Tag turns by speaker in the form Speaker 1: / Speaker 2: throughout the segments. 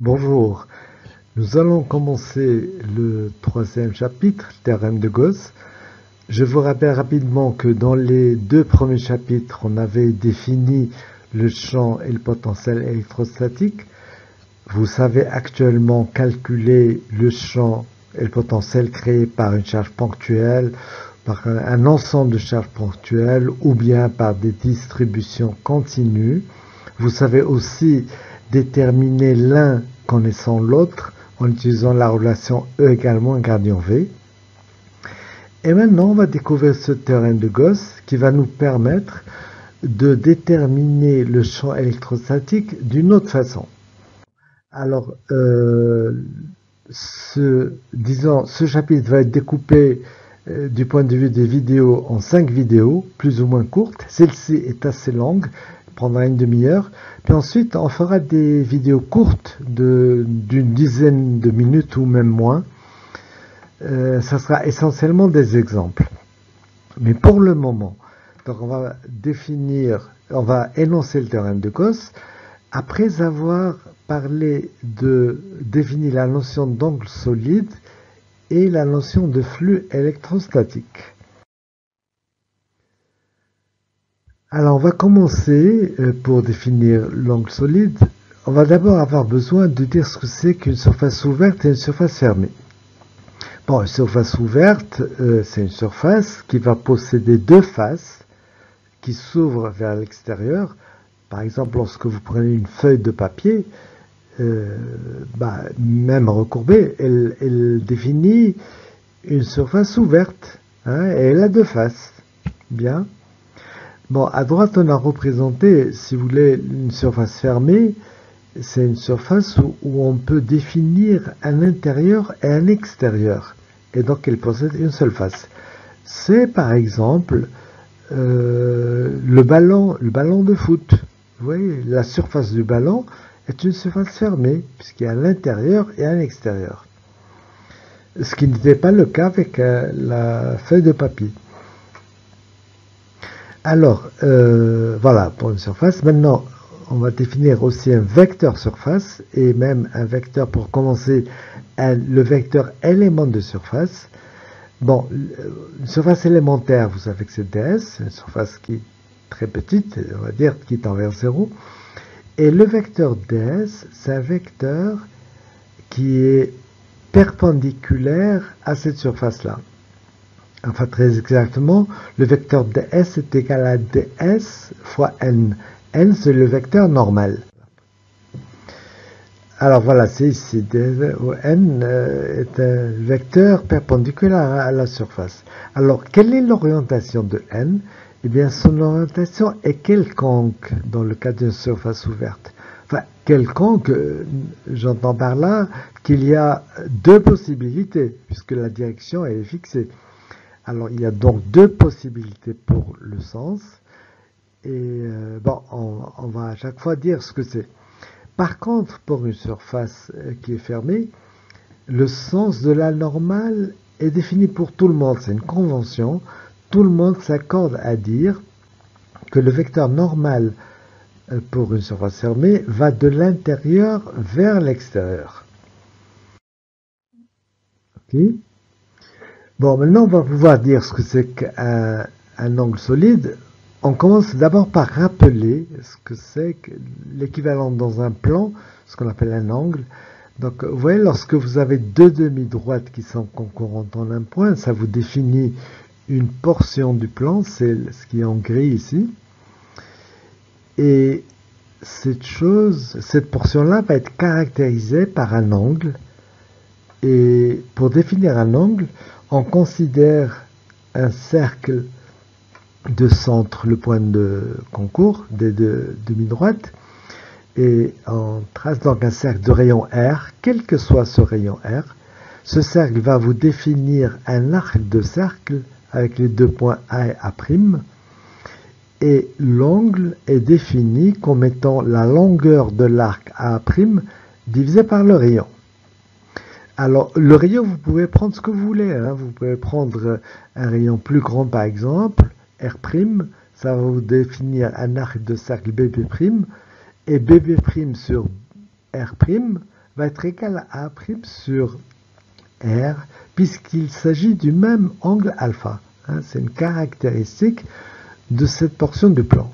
Speaker 1: Bonjour, nous allons commencer le troisième chapitre, théorème de Gauss. Je vous rappelle rapidement que dans les deux premiers chapitres, on avait défini le champ et le potentiel électrostatique. Vous savez actuellement calculer le champ et le potentiel créé par une charge ponctuelle, par un ensemble de charges ponctuelles ou bien par des distributions continues. Vous savez aussi déterminer l'un connaissant l'autre en utilisant la relation E égale moins gradient V. Et maintenant, on va découvrir ce théorème de Gauss qui va nous permettre de déterminer le champ électrostatique d'une autre façon. Alors, ce chapitre va être découpé du point de vue des vidéos en 5 vidéos, plus ou moins courtes. Celle-ci est assez longue, prendra une demi-heure. Puis ensuite, on fera des vidéos courtes d'une dizaine de minutes ou même moins. Ça sera essentiellement des exemples. Mais pour le moment, donc on va énoncer le théorème de Gauss. Après avoir défini la notion d'angle solide et la notion de flux électrostatique. Alors, on va commencer pour définir l'angle solide. On va d'abord avoir besoin de dire ce que c'est qu'une surface ouverte et une surface fermée. Bon, une surface ouverte, c'est une surface qui va posséder deux faces qui s'ouvrent vers l'extérieur. Par exemple, lorsque vous prenez une feuille de papier, même recourbée, elle définit une surface ouverte, hein, et elle a deux faces. Bien. Bon, à droite, on a représenté, si vous voulez, une surface fermée. C'est une surface où on peut définir un intérieur et un extérieur. Et donc, elle possède une seule face. C'est, par exemple, le ballon de foot. Vous voyez, la surface du ballon est une surface fermée, puisqu'il y a l'intérieur et un extérieur. Ce qui n'était pas le cas avec la feuille de papier. Alors, voilà pour une surface. Maintenant, on va définir aussi un vecteur surface, et même un vecteur pour commencer, le vecteur élément de surface. Bon, une surface élémentaire, vous savez que c'est ds, une surface qui est très petite, on va dire, qui est envers 0. Et le vecteur ds, c'est un vecteur qui est perpendiculaire à cette surface-là. Enfin, très exactement, le vecteur ds est égal à ds fois n. N, c'est le vecteur normal. Alors voilà, c'est ici, n est un vecteur perpendiculaire à la surface. Alors, quelle est l'orientation de n? Eh bien, son orientation est quelconque dans le cas d'une surface ouverte. Enfin, quelconque, j'entends par là qu'il y a deux possibilités, puisque la direction est fixée. Alors, il y a donc deux possibilités pour le sens. Et bon, on va à chaque fois dire ce que c'est. Par contre, pour une surface qui est fermée, le sens de la normale est défini pour tout le monde. C'est une convention. Tout le monde s'accorde à dire que le vecteur normal pour une surface fermée va de l'intérieur vers l'extérieur. Okay. Bon, maintenant on va pouvoir dire ce que c'est qu'un angle solide. On commence d'abord par rappeler ce que c'est que l'équivalent dans un plan, ce qu'on appelle un angle. Donc, vous voyez, lorsque vous avez deux demi-droites qui sont concurrentes en un point, ça vous définit une portion du plan, c'est ce qui est en gris ici. Et cette portion-là va être caractérisée par un angle. Et pour définir un angle, on considère un cercle de centre, le point de concours des deux demi-droites, et on trace donc un cercle de rayon R, quel que soit ce rayon R. Ce cercle va vous définir un arc de cercle avec les deux points A et A', et l'angle est défini comme étant la longueur de l'arc A' divisé par le rayon. Alors, le rayon, vous pouvez prendre ce que vous voulez, hein. Vous pouvez prendre un rayon plus grand, par exemple, R', ça va vous définir un arc de cercle BB', et BB' sur R', va être égal à A' sur R, puisqu'il s'agit du même angle alpha. Hein, c'est une caractéristique de cette portion du plan.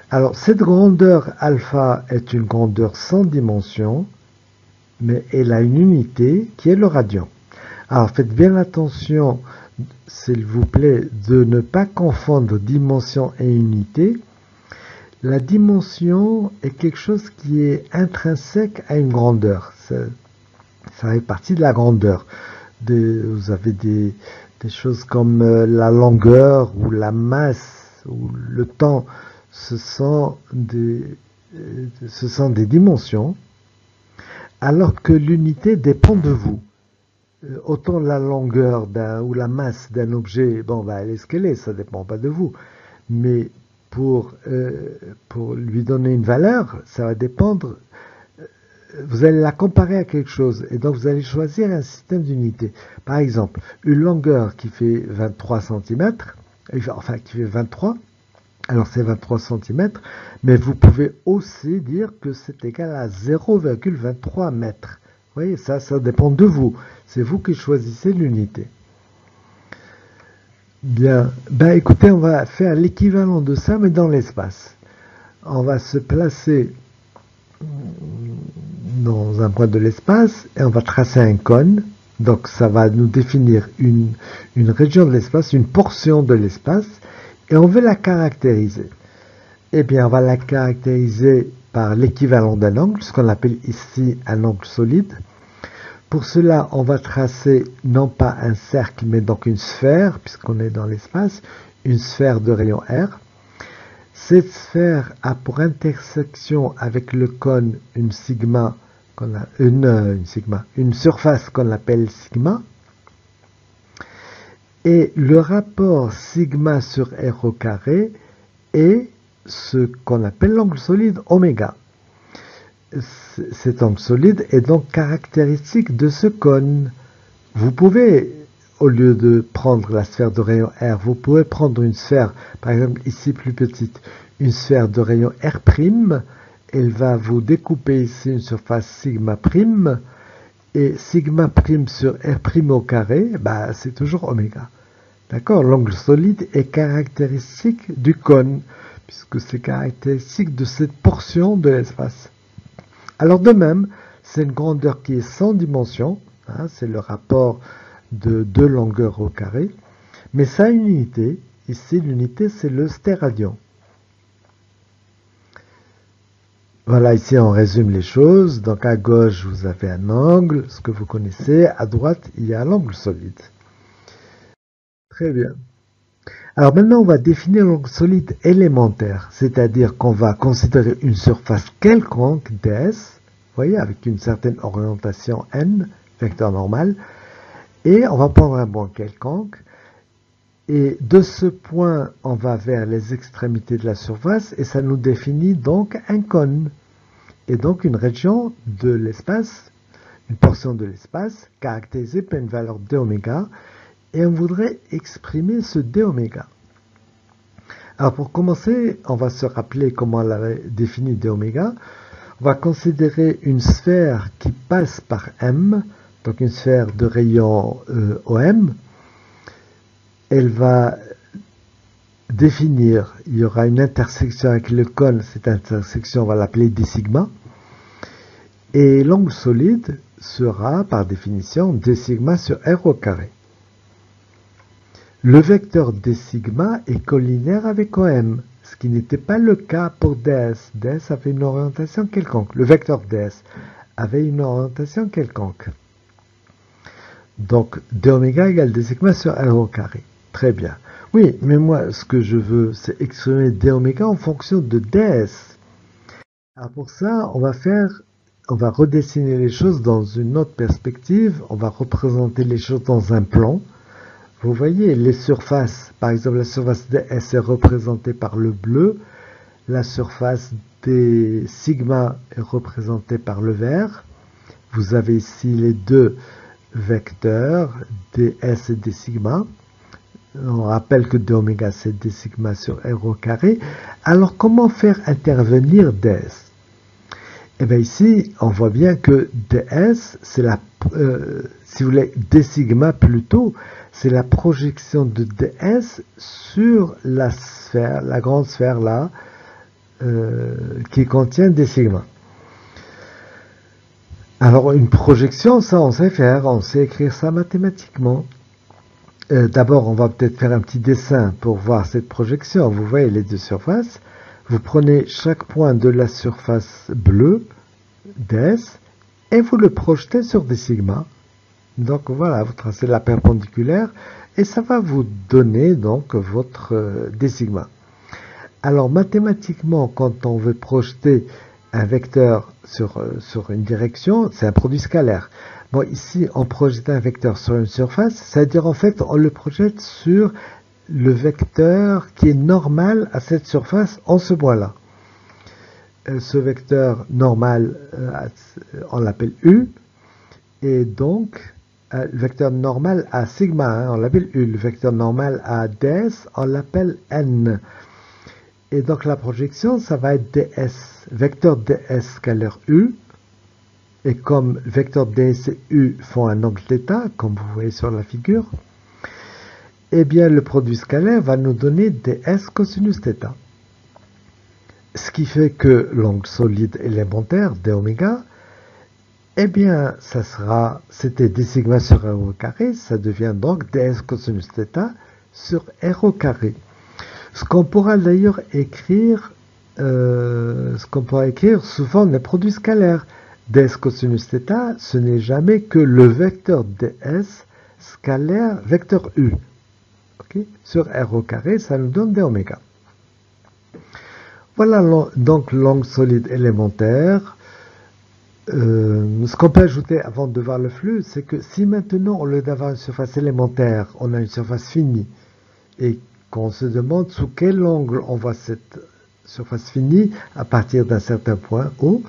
Speaker 1: Alors, cette grandeur alpha est une grandeur sans dimension, mais elle a une unité qui est le radian. Alors, faites bien attention, s'il vous plaît, de ne pas confondre dimension et unité. La dimension est quelque chose qui est intrinsèque à une grandeur. Ça fait partie de la grandeur. Vous avez des choses comme la longueur ou la masse ou le temps. Ce sont des dimensions, alors que l'unité dépend de vous. Autant la longueur ou la masse d'un objet, bon, elle est ce qu'elle est, ça ne dépend pas de vous. Mais pour lui donner une valeur, ça va dépendre. Vous allez la comparer à quelque chose, et donc vous allez choisir un système d'unité. Par exemple, une longueur qui fait 23 cm, enfin qui fait 23, alors c'est 23 cm, mais vous pouvez aussi dire que c'est égal à 0,23 mètres. Vous voyez, ça dépend de vous. C'est vous qui choisissez l'unité. Bien, écoutez, on va faire l'équivalent de ça, mais dans l'espace. On va se placer dans un point de l'espace et on va tracer un cône. Donc ça va nous définir une région de l'espace, une portion de l'espace, et on veut la caractériser. Eh bien, on va la caractériser par l'équivalent d'un angle, ce qu'on appelle ici un angle solide. Pour cela, on va tracer non pas un cercle, mais donc une sphère, puisqu'on est dans l'espace, une sphère de rayon R. Cette sphère a pour intersection avec le cône une surface qu'on appelle sigma. Et le rapport sigma sur r au carré est ce qu'on appelle l'angle solide oméga. Cet angle solide est donc caractéristique de ce cône. Vous pouvez, au lieu de prendre la sphère de rayon R, vous pouvez prendre une sphère, par exemple ici plus petite, une sphère de rayon R'. Elle va vous découper ici une surface sigma prime, et sigma prime sur R' au carré, c'est toujours oméga. D'accord? L'angle solide est caractéristique du cône, puisque c'est caractéristique de cette portion de l'espace. Alors de même, c'est une grandeur qui est sans dimension, hein, c'est le rapport de deux longueurs au carré, mais ça a une unité. Ici, l'unité, c'est le stéradian. Voilà, ici on résume les choses. Donc à gauche, vous avez un angle, ce que vous connaissez. À droite, il y a l'angle solide. Très bien. Alors maintenant, on va définir l'angle solide élémentaire, c'est-à-dire qu'on va considérer une surface quelconque ds, vous voyez, avec une certaine orientation n, vecteur normal, et on va prendre un point quelconque, et de ce point, on va vers les extrémités de la surface, et ça nous définit donc un cône, et donc une région de l'espace, une portion de l'espace, caractérisée par une valeur d'oméga, et on voudrait exprimer ce d'oméga. Alors pour commencer, on va se rappeler comment on avait défini d'oméga. On va considérer une sphère qui passe par M, donc une sphère de rayon OM. Elle va définir, il y aura une intersection avec le cône, cette intersection on va l'appeler d sigma. Et l'angle solide sera par définition d sigma sur r au carré. Le vecteur d sigma est collinaire avec OM, ce qui n'était pas le cas pour ds. ds avait une orientation quelconque. Le vecteur ds avait une orientation quelconque. Donc, d'oméga égale d sigma sur r au carré. Très bien. Oui, mais moi, ce que je veux, c'est exprimer d'oméga en fonction de ds. Alors pour ça, on va redessiner les choses dans une autre perspective. On va représenter les choses dans un plan. Vous voyez, les surfaces, par exemple, la surface ds est représentée par le bleu, la surface des sigma est représentée par le vert. Vous avez ici les deux vecteurs, ds et d sigma. On rappelle que d'oméga c'est d sigma sur r au carré. Alors, comment faire intervenir ds? Et bien ici, on voit bien que ds, c'est si vous voulez, d sigma plutôt, c'est la projection de ds sur la sphère, la grande sphère là, qui contient d sigma. Alors une projection, ça on sait faire, on sait écrire ça mathématiquement. D'abord, on va peut-être faire un petit dessin pour voir cette projection. Vous voyez les deux surfaces. Vous prenez chaque point de la surface bleue, ds, et vous le projetez sur des sigma. Donc voilà, vous tracez la perpendiculaire et ça va vous donner donc votre d sigma. Alors mathématiquement, quand on veut projeter un vecteur sur une direction, c'est un produit scalaire. Bon, ici, on projette un vecteur sur une surface, c'est-à-dire en fait, on le projette sur le vecteur qui est normal à cette surface en ce point-là. Ce vecteur normal, on l'appelle U, et donc, le vecteur normal à sigma, hein, on l'appelle U. Le vecteur normal à ds, on l'appelle N. Et donc, la projection, ça va être ds. Vecteur ds scalaire U, et comme vecteur ds et U font un angle θ, comme vous voyez sur la figure, eh bien, le produit scalaire va nous donner ds cosinus θ. Ce qui fait que l'angle solide élémentaire, dω, eh bien, ça sera, c'était d sigma sur r au carré, ça devient donc ds cosinus θ sur r au carré. Ce qu'on pourra d'ailleurs écrire, sous forme de produit scalaire. Ds cosinus θ, ce n'est jamais que le vecteur ds scalaire vecteur u. Okay? Sur r au carré, ça nous donne dω. Voilà donc l'angle solide élémentaire. Ce qu'on peut ajouter avant de voir le flux, c'est que si maintenant, au lieu d'avoir une surface élémentaire, on a une surface finie, et qu'on se demande sous quel angle on voit cette surface finie à partir d'un certain point O,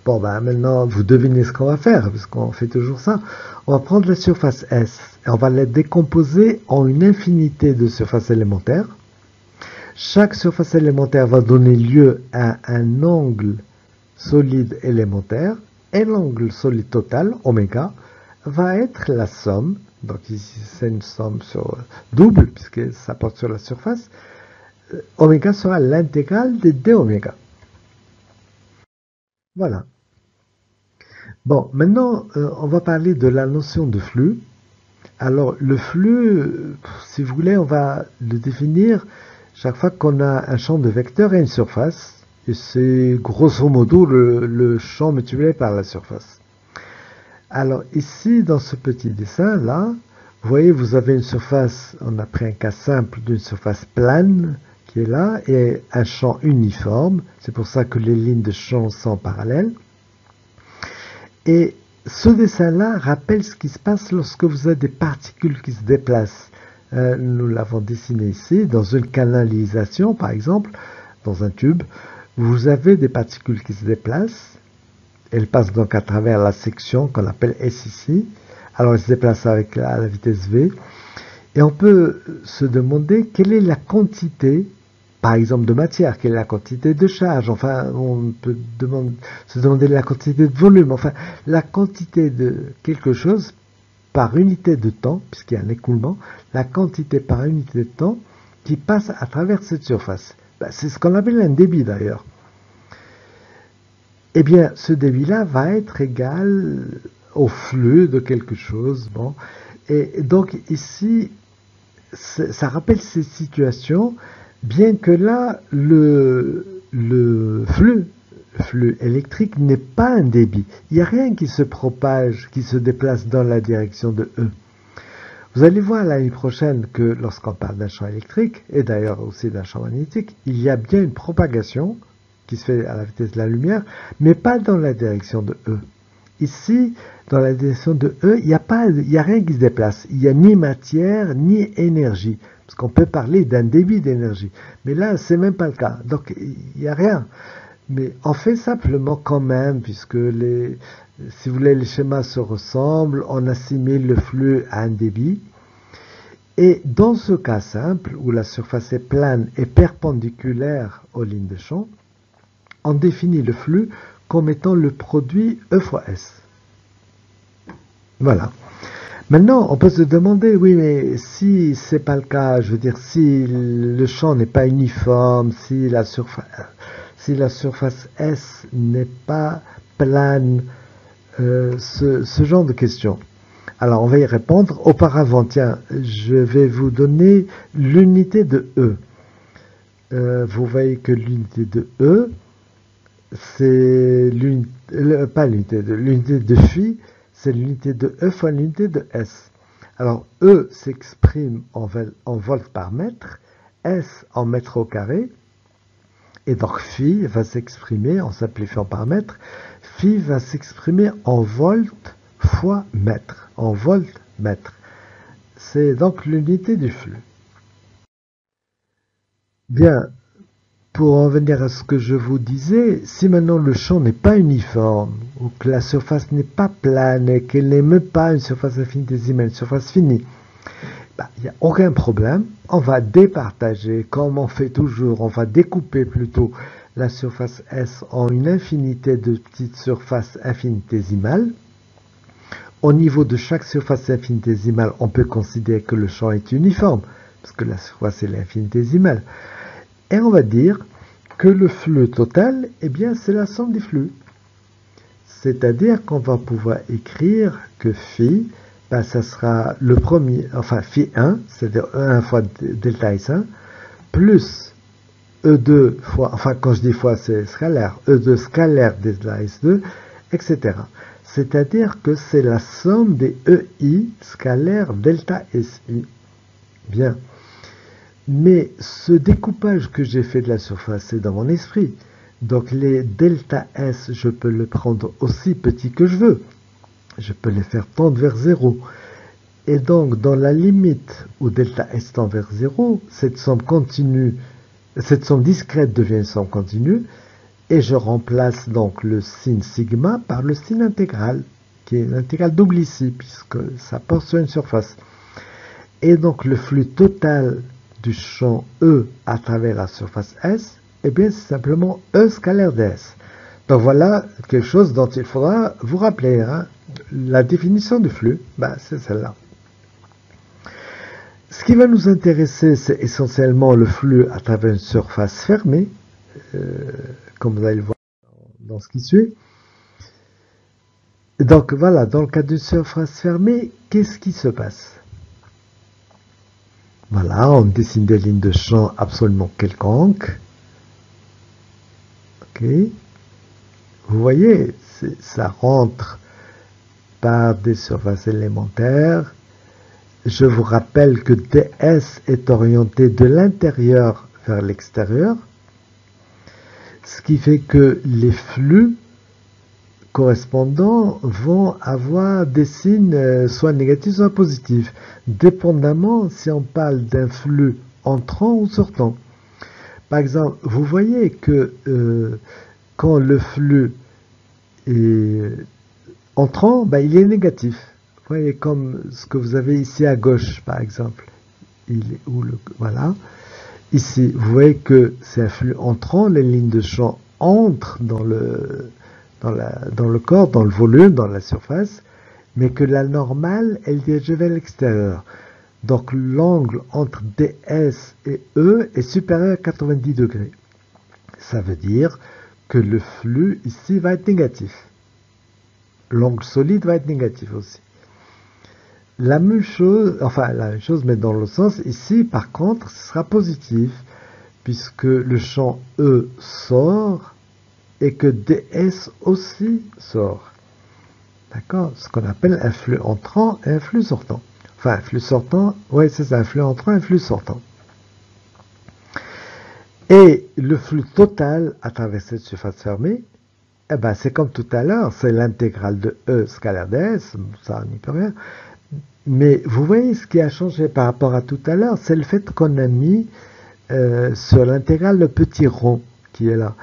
Speaker 1: bon ben maintenant vous devinez ce qu'on va faire, parce qu'on fait toujours ça. On va prendre la surface S, et on va la décomposer en une infinité de surfaces élémentaires. Chaque surface élémentaire va donner lieu à un angle solide élémentaire, et l'angle solide total, oméga, va être la somme, donc ici c'est une somme sur double, puisque ça porte sur la surface, oméga sera l'intégrale de dω. Voilà. Bon, maintenant, on va parler de la notion de flux. Alors, le flux, si vous voulez, on va le définir chaque fois qu'on a un champ de vecteurs et une surface. Et c'est grosso modo le champ multiplié par la surface. Alors ici, dans ce petit dessin-là, vous voyez, vous avez une surface, on a pris un cas simple d'une surface plane qui est là, et un champ uniforme. C'est pour ça que les lignes de champ sont parallèles. Et ce dessin-là rappelle ce qui se passe lorsque vous avez des particules qui se déplacent. Nous l'avons dessiné ici, dans une canalisation, par exemple, dans un tube. Vous avez des particules qui se déplacent. Elles passent donc à travers la section qu'on appelle S ici. Alors, elles se déplacent à la vitesse V. Et on peut se demander quelle est la quantité, par exemple, de matière, quelle est la quantité de charge. Enfin, on peut se demander la quantité de volume. Enfin, la quantité de quelque chose par unité de temps, puisqu'il y a un écoulement, la quantité par unité de temps qui passe à travers cette surface. Ben, c'est ce qu'on appelle un débit d'ailleurs. Eh bien, ce débit-là va être égal au flux de quelque chose. Bon. Et donc ici, ça rappelle ces situations, bien que là, le flux électrique n'est pas un débit. Il n'y a rien qui se propage, qui se déplace dans la direction de E. Vous allez voir l'année prochaine que lorsqu'on parle d'un champ électrique, et d'ailleurs aussi d'un champ magnétique, il y a bien une propagation qui se fait à la vitesse de la lumière, mais pas dans la direction de E. Ici, dans la direction de E, il n'y a rien qui se déplace. Il n'y a ni matière, ni énergie. Parce qu'on peut parler d'un débit d'énergie. Mais là, c'est même pas le cas. Donc, il n'y a rien. Mais on fait simplement quand même, puisque si vous voulez, les schémas se ressemblent, on assimile le flux à un débit. Et dans ce cas simple, où la surface est plane et perpendiculaire aux lignes de champ, on définit le flux comme étant le produit E fois S. Voilà. Maintenant, on peut se demander, oui, mais si c'est pas le cas, je veux dire, si le champ n'est pas uniforme, si la surface S n'est pas plane, ce genre de questions. Alors, on va y répondre. Auparavant, tiens, je vais vous donner l'unité de E. Vous voyez que l'unité de E, c'est l'unité de phi, c'est l'unité de E fois l'unité de S. Alors, E s'exprime en volts par mètre, S en mètres au carré, et donc phi va s'exprimer en simplifiant par mètre. Phi va s'exprimer en volts fois mètre, en volts mètre. C'est donc l'unité du flux. Bien, pour en venir à ce que je vous disais, si maintenant le champ n'est pas uniforme, ou que la surface n'est pas plane, et qu'elle n'est même pas une surface infinitésimale, une surface finie, il n'y a aucun problème. On va départager, comme on fait toujours, on va découper plutôt la surface S en une infinité de petites surfaces infinitésimales. Au niveau de chaque surface infinitésimale, on peut considérer que le champ est uniforme, parce que la surface est l'infinitésimale. Et on va dire que le flux total, eh bien, c'est la somme des flux. C'est-à-dire qu'on va pouvoir écrire que phi, ça sera le premier, enfin phi 1, c'est-à-dire E1 fois delta S1, plus E2 fois, enfin quand je dis fois c'est scalaire, E2 scalaire delta S2, etc. C'est-à-dire que c'est la somme des EI scalaire delta SI. Bien. Mais ce découpage que j'ai fait de la surface, c'est dans mon esprit. Donc les delta S, je peux le prendre aussi petit que je veux. Je peux les faire tendre vers 0. Et donc, dans la limite où delta S tend vers 0, cette somme continue, cette somme discrète devient une somme continue, et je remplace donc le signe sigma par le signe intégral, qui est l'intégrale double ici, puisque ça porte sur une surface. Et donc, le flux total du champ E à travers la surface S, eh bien, c'est simplement E scalaire ds. Donc voilà quelque chose dont il faudra vous rappeler. Hein. La définition du flux, c'est celle-là. Ce qui va nous intéresser, c'est essentiellement le flux à travers une surface fermée, comme vous allez le voir dans ce qui suit. Donc voilà, dans le cas d'une surface fermée, qu'est-ce qui se passe? Voilà, on dessine des lignes de champ absolument quelconques. Ok. Vous voyez, ça rentre par des surfaces élémentaires. Je vous rappelle que ds est orienté de l'intérieur vers l'extérieur, ce qui fait que les flux correspondants vont avoir des signes soit négatifs soit positifs, dépendamment si on parle d'un flux entrant ou sortant. Par exemple, vous voyez que quand le flux est entrant, il est négatif. Vous voyez, comme ce que vous avez ici à gauche, par exemple. Voilà. Ici, vous voyez que c'est un flux entrant, les lignes de champ entrent dans le corps, dans le volume, dans la surface, mais que la normale, elle dirige vers l'extérieur. Donc l'angle entre ds et E est supérieur à 90 degrés. Ça veut dire que le flux ici va être négatif. L'angle solide va être négatif aussi. La même chose, mais dans l'autre sens, ici par contre, ce sera positif, puisque le champ E sort et que ds aussi sort. D'accord? Ce qu'on appelle un flux entrant et un flux sortant. Enfin, un flux sortant, oui, c'est ça, un flux entrant et un flux sortant. Et le flux total à travers cette surface fermée, c'est comme tout à l'heure, c'est l'intégrale de E scalaire ds, ça n'y peut rien. Mais vous voyez, ce qui a changé par rapport à tout à l'heure, c'est le fait qu'on a mis sur l'intégrale le petit rond qui est là.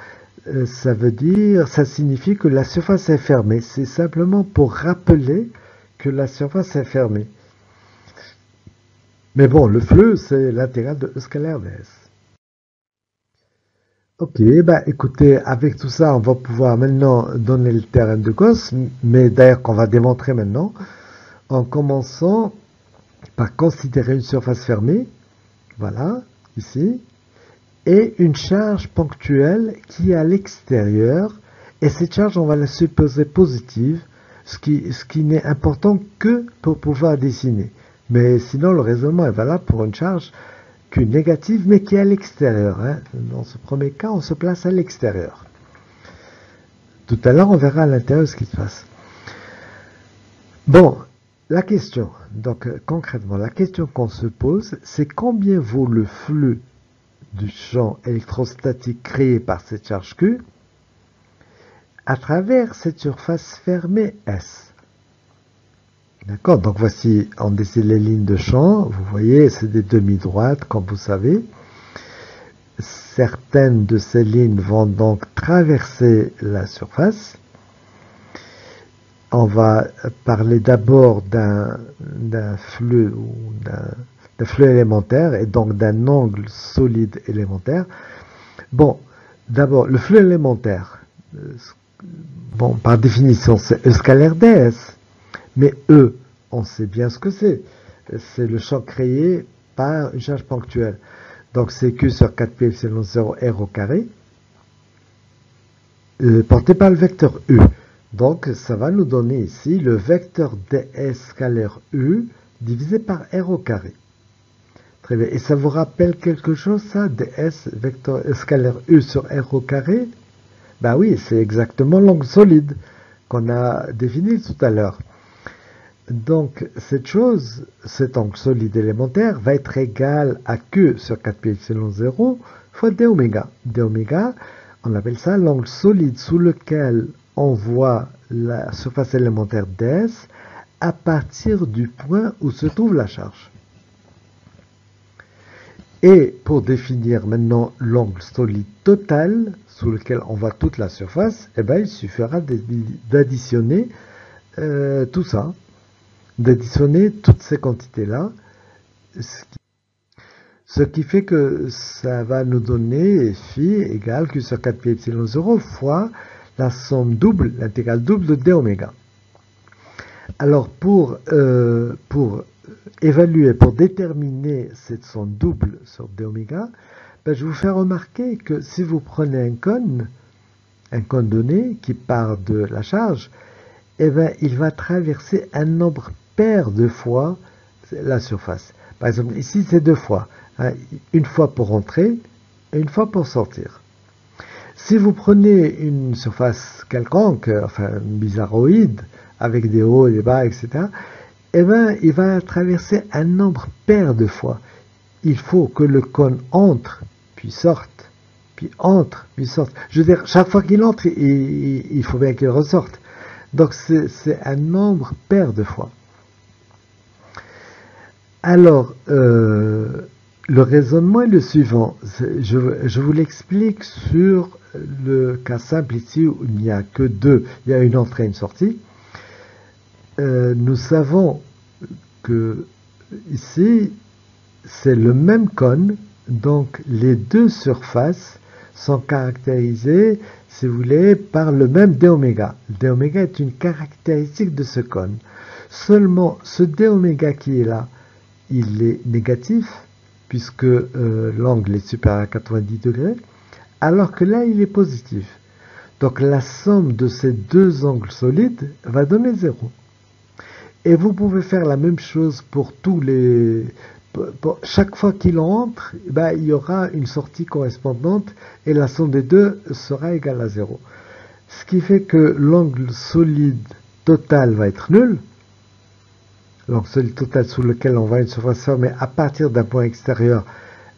Speaker 1: Ça signifie que la surface est fermée. C'est simplement pour rappeler que la surface est fermée. Mais bon, le flux, c'est l'intégrale de E scalaire ds. Ok, bah écoutez, avec tout ça, on va pouvoir maintenant donner le terrain de Gauss, mais d'ailleurs qu'on va démontrer maintenant, en commençant par considérer une surface fermée, voilà, ici, et une charge ponctuelle qui est à l'extérieur, et cette charge, on va la supposer positive, ce qui n'est important que pour pouvoir dessiner. Mais sinon, le raisonnement est valable pour une charge qui négative, mais qui est à l'extérieur. Hein. Dans ce premier cas, on se place à l'extérieur. Tout à l'heure, on verra à l'intérieur ce qui se passe. Bon, la question, donc concrètement, la question qu'on se pose, c'est combien vaut le flux du champ électrostatique créé par cette charge Q à travers cette surface fermée S. D'accord, donc voici, on dessine les lignes de champ, vous voyez, c'est des demi-droites, comme vous savez. Certaines de ces lignes vont donc traverser la surface. On va parler d'abord d'un flux ou d'un flux élémentaire et donc d'un angle solide élémentaire. Bon, d'abord, le flux élémentaire, bon, par définition, c'est E scalaire ds, mais E, on sait bien ce que c'est. C'est le champ créé par une charge ponctuelle. Donc c'est Q sur 4pi epsilon 0 r au carré, porté par le vecteur U. Donc ça va nous donner ici le vecteur ds scalaire U divisé par r au carré. Très bien. Et ça vous rappelle quelque chose, ça, ds vecteur scalaire U sur r au carré? Ben oui, c'est exactement l'angle solide qu'on a défini tout à l'heure. Donc, cette chose, cet angle solide élémentaire, va être égal à Q sur 4pi epsilon 0 fois d oméga. D oméga, on appelle ça l'angle solide sous lequel on voit la surface élémentaire ds à partir du point où se trouve la charge. Et pour définir maintenant l'angle solide total sous lequel on voit toute la surface, eh ben, il suffira d'additionner tout ça, d'additionner toutes ces quantités-là, ce qui fait que ça va nous donner phi égale Q sur 4pi epsilon 0 fois la somme double, l'intégrale double de d oméga. Alors pour évaluer, pour déterminer cette somme double sur d oméga, ben, je vais vous faire remarquer que si vous prenez un cône donné qui part de la charge, eh ben, il va traverser un nombre pair de fois la surface. Par exemple, ici, c'est 2 fois. Hein, une fois pour entrer et une fois pour sortir. Si vous prenez une surface quelconque, enfin bizarroïde, avec des hauts, des bas, etc., eh ben, il va traverser un nombre pair de fois. Il faut que le cône entre, puis sorte, puis entre, puis sorte. Je veux dire, chaque fois qu'il entre, il faut bien qu'il ressorte. Donc c'est un nombre pair de fois. Alors, le raisonnement est le suivant. Je vous l'explique sur le cas simple ici où il n'y a que deux. Il y a une entrée et une sortie. Nous savons que ici, c'est le même cône. Donc, les deux surfaces sont caractérisées, si vous voulez, par le même d oméga. D oméga est une caractéristique de ce cône. Seulement, ce d oméga qui est là, il est négatif, puisque l'angle est supérieur à 90 degrés, alors que là, il est positif. Donc la somme de ces deux angles solides va donner 0. Et vous pouvez faire la même chose pour tous les... Pour chaque fois qu'il entre, ben, il y aura une sortie correspondante et la somme des deux sera égale à 0. Ce qui fait que l'angle solide total va être nul. L'angle solide total sous lequel on voit une surface fermée à partir d'un point extérieur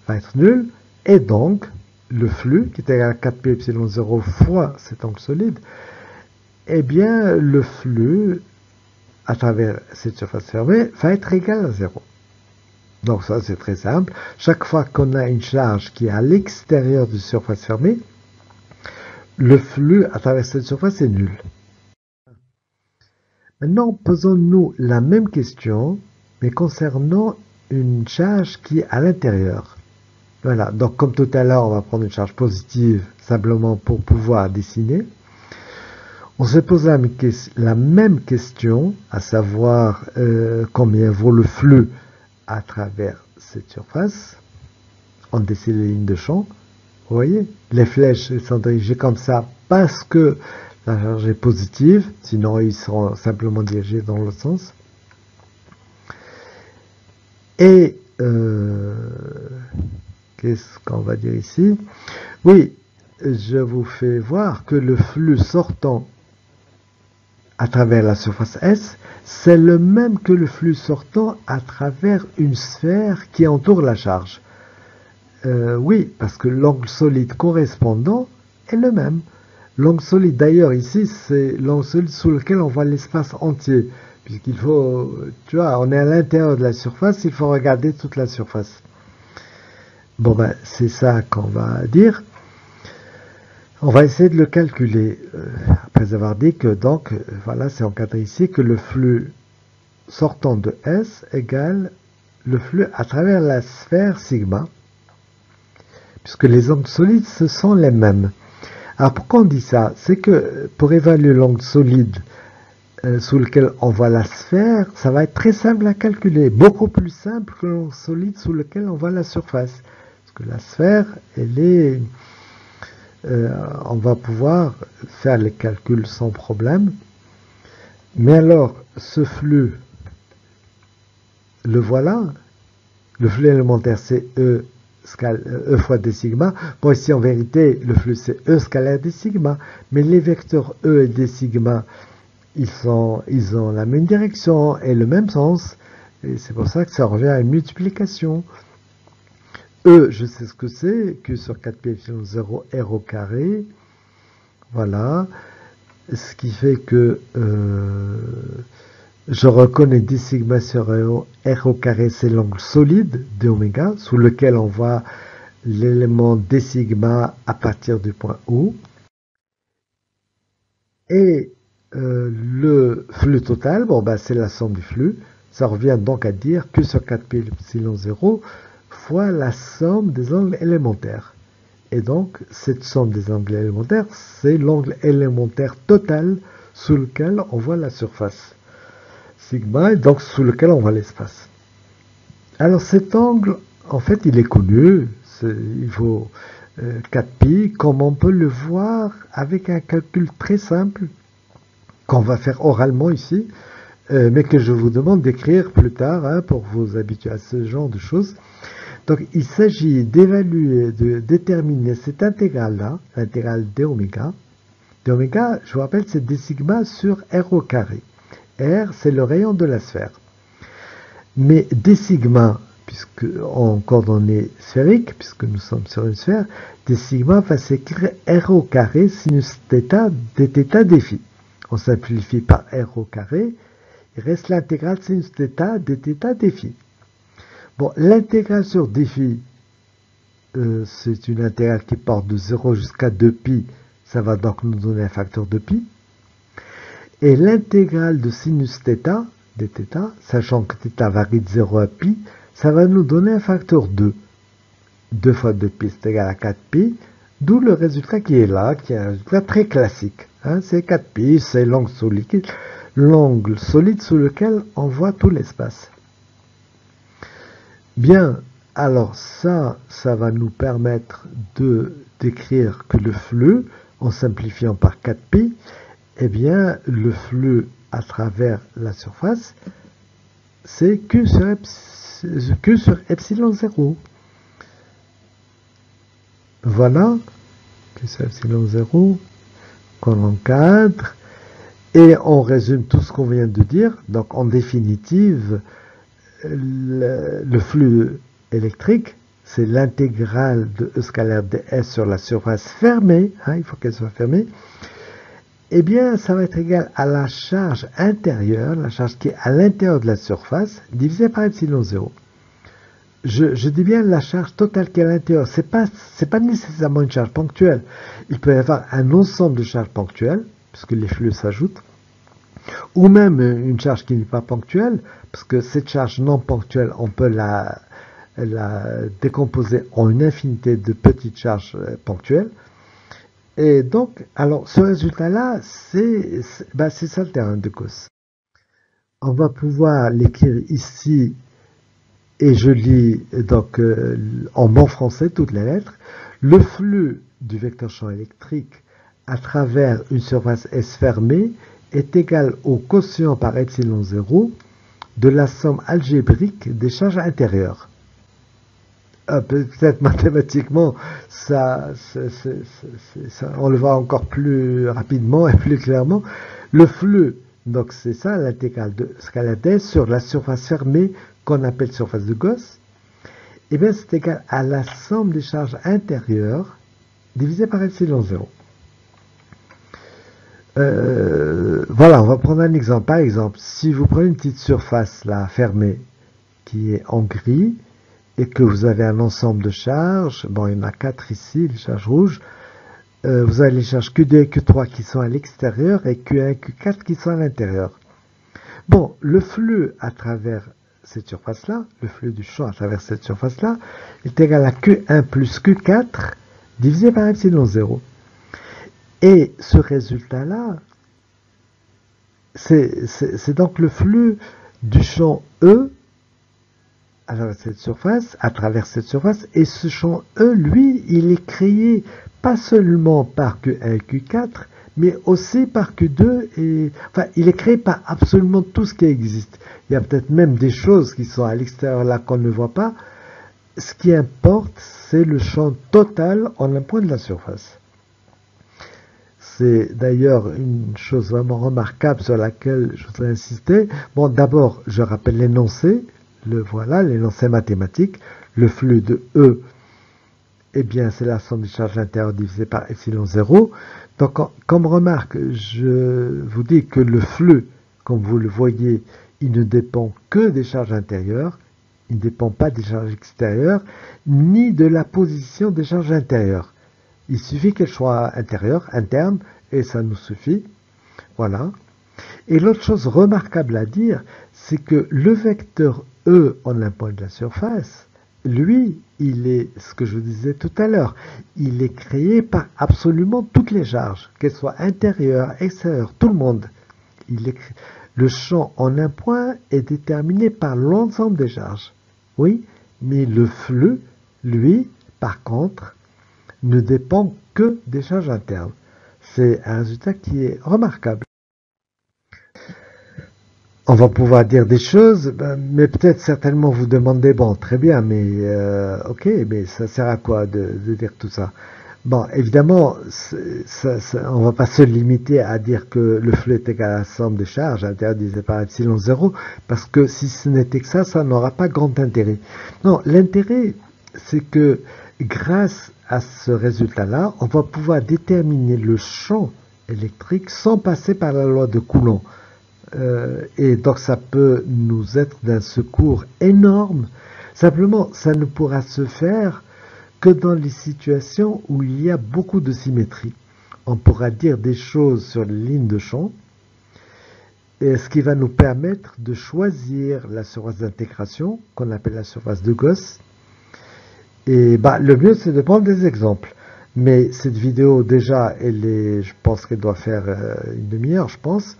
Speaker 1: va être nul. Et donc, le flux, qui est égal à 4pi epsilon 0 fois cet angle solide, eh bien, le flux à travers cette surface fermée va être égal à 0. Donc ça, c'est très simple. Chaque fois qu'on a une charge qui est à l'extérieur de surface fermée, le flux à travers cette surface est nul. Maintenant, posons-nous la même question, mais concernant une charge qui est à l'intérieur. Voilà, donc comme tout à l'heure, on va prendre une charge positive simplement pour pouvoir dessiner. On se pose la même question, à savoir combien vaut le flux à travers cette surface. On dessine les lignes de champ. Vous voyez, les flèches sont dirigées comme ça parce que la charge est positive, sinon ils seront simplement dirigés dans l'autre sens. Et qu'est-ce qu'on va dire ici? Oui, je vous fais voir que le flux sortant à travers la surface S, c'est le même que le flux sortant à travers une sphère qui entoure la charge. Oui, parce que l'angle solide correspondant est le même. L'angle solide, d'ailleurs, ici, c'est l'angle solide sous lequel on voit l'espace entier. Puisqu'il faut, tu vois, on est à l'intérieur de la surface, il faut regarder toute la surface. Bon, ben, c'est ça qu'on va dire. On va essayer de le calculer, après avoir dit que, donc, voilà, c'est encadré ici, que le flux sortant de S égale le flux à travers la sphère sigma, puisque les angles solides, ce sont les mêmes. Alors, pourquoi on dit ça? C'est que pour évaluer l'angle solide sous lequel on voit la sphère, ça va être très simple à calculer, beaucoup plus simple que l'angle solide sous lequel on voit la surface. Parce que la sphère, elle est... on va pouvoir faire les calculs sans problème. Mais alors, ce flux, le voilà. Le flux élémentaire, c'est E fois d sigma. Bon, ici, en vérité, le flux, c'est E scalaire d sigma. Mais les vecteurs E et d sigma, ils ont la même direction et le même sens. Et c'est pour ça que ça revient à une multiplication. E, je sais ce que c'est. Q sur 4pi epsilon 0 r au carré. Voilà. Ce qui fait que je reconnais d sigma sur r au carré, c'est l'angle solide d oméga, sous lequel on voit l'élément d sigma à partir du point O. Et le flux total, bon, ben, c'est la somme du flux. Ça revient donc à dire Q sur 4pi epsilon 0 fois la somme des angles élémentaires. Et donc, cette somme des angles élémentaires, c'est l'angle élémentaire total sous lequel on voit la surface. Sigma, et donc sous lequel on voit l'espace. Alors cet angle, en fait, il est connu. Il vaut 4pi, comme on peut le voir avec un calcul très simple qu'on va faire oralement ici, mais que je vous demande d'écrire plus tard hein, pour vous habituer à ce genre de choses. Donc, il s'agit d'évaluer, de déterminer cette intégrale-là, l'intégrale d oméga. D oméga, je vous rappelle, c'est d sigma sur r au carré. R, c'est le rayon de la sphère. Mais d sigma, puisque en coordonnées sphériques, puisque nous sommes sur une sphère, d sigma va s'écrire r au carré sinus θ dθ dφ. On simplifie par r au carré, il reste l'intégrale sinus θ dθ dφ. Bon, l'intégrale sur dφ, c'est une intégrale qui part de 0 jusqu'à 2pi, ça va donc nous donner un facteur de pi. Et l'intégrale de sinus θ, dθ, sachant que θ varie de 0 à pi, ça va nous donner un facteur 2. 2 fois 2pi, c'est égal à 4pi, d'où le résultat qui est là, qui est un résultat très classique. Hein, c'est 4pi, c'est l'angle solide sous lequel on voit tout l'espace. Bien, alors ça va nous permettre de d'écrire que le flux, en simplifiant par 4pi, eh bien, le flux à travers la surface, c'est Q sur epsilon 0. Voilà, Q sur epsilon 0, qu'on encadre, et on résume tout ce qu'on vient de dire. Donc, en définitive, le flux électrique, c'est l'intégrale de E scalaire ds sur la surface fermée, hein, il faut qu'elle soit fermée, eh bien, ça va être égal à la charge intérieure, la charge qui est à l'intérieur de la surface, divisée par epsilon 0. Je dis bien la charge totale qui est à l'intérieur, c'est pas nécessairement une charge ponctuelle. Il peut y avoir un ensemble de charges ponctuelles, puisque les flux s'ajoutent, ou même une charge qui n'est pas ponctuelle, parce que cette charge non ponctuelle, on peut la elle a décomposé en une infinité de petites charges ponctuelles. Et donc, alors, ce résultat-là, c'est ça le théorème de Gauss. On va pouvoir l'écrire ici, et je lis donc en bon français toutes les lettres. Le flux du vecteur champ électrique à travers une surface S fermée est égal au quotient par epsilon 0 de la somme algébrique des charges intérieures. Peut-être mathématiquement, on le voit encore plus rapidement et plus clairement. Le flux, donc c'est ça, l'intégrale de scalade S sur la surface fermée qu'on appelle surface de Gauss, et bien c'est égal à la somme des charges intérieures divisé par epsilon 0. Voilà, on va prendre un exemple. Par exemple, si vous prenez une petite surface là fermée qui est en gris et que vous avez un ensemble de charges, bon, il y en a 4 ici, les charges rouges, vous avez les charges Q2 et Q3 qui sont à l'extérieur et Q1 et Q4 qui sont à l'intérieur. Bon, le flux à travers cette surface-là, le flux du champ à travers cette surface-là, est égal à Q1 plus Q4 divisé par epsilon 0. Et ce résultat-là, c'est donc le flux du champ E à travers cette surface, et ce champ E, lui, il est créé pas seulement par Q1 et Q4, mais aussi par Q2, et enfin, il est créé par absolument tout ce qui existe. Il y a peut-être même des choses qui sont à l'extérieur là qu'on ne voit pas. Ce qui importe, c'est le champ total en un point de la surface. C'est d'ailleurs une chose vraiment remarquable sur laquelle je voudrais insister. Bon, d'abord, je rappelle l'énoncé. Voilà, l'énoncé mathématique. Le flux de E, eh bien, c'est la somme des charges intérieures divisée par epsilon 0. Donc, comme remarque, je vous dis que le flux, comme vous le voyez, il ne dépend que des charges intérieures. Il ne dépend pas des charges extérieures, ni de la position des charges intérieures. Il suffit qu'elles soient intérieures, internes, et ça nous suffit. Voilà. Et l'autre chose remarquable à dire, c'est que le vecteur E en un point de la surface, lui, il est, ce que je vous disais tout à l'heure, il est créé par absolument toutes les charges, qu'elles soient intérieures, extérieures, tout le monde. Le champ en un point est déterminé par l'ensemble des charges. Oui, mais le flux, lui, par contre, ne dépend que des charges internes. C'est un résultat qui est remarquable. On va pouvoir dire des choses, mais peut-être certainement vous demandez, bon, très bien, mais ok, mais ça sert à quoi de dire tout ça? Bon, évidemment, on ne va pas se limiter à dire que le flux est égal à la somme des charges intérieures divisée par epsilon 0, parce que si ce n'était que ça n'aura pas grand intérêt. Non, l'intérêt, c'est que grâce à ce résultat-là, on va pouvoir déterminer le champ électrique sans passer par la loi de Coulomb. Et donc ça peut nous être d'un secours énorme. Simplement, ça ne pourra se faire que dans les situations où il y a beaucoup de symétrie. On pourra dire des choses sur les lignes de champ, et ce qui va nous permettre de choisir la surface d'intégration, qu'on appelle la surface de Gauss. Et le mieux, c'est de prendre des exemples. Mais cette vidéo, déjà, je pense qu'elle doit faire une demi-heure, je pense.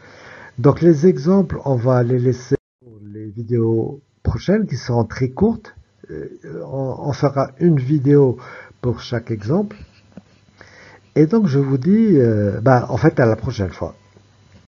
Speaker 1: Donc les exemples, on va les laisser pour les vidéos prochaines qui seront très courtes. On fera une vidéo pour chaque exemple. Et donc je vous dis, en fait, à la prochaine fois.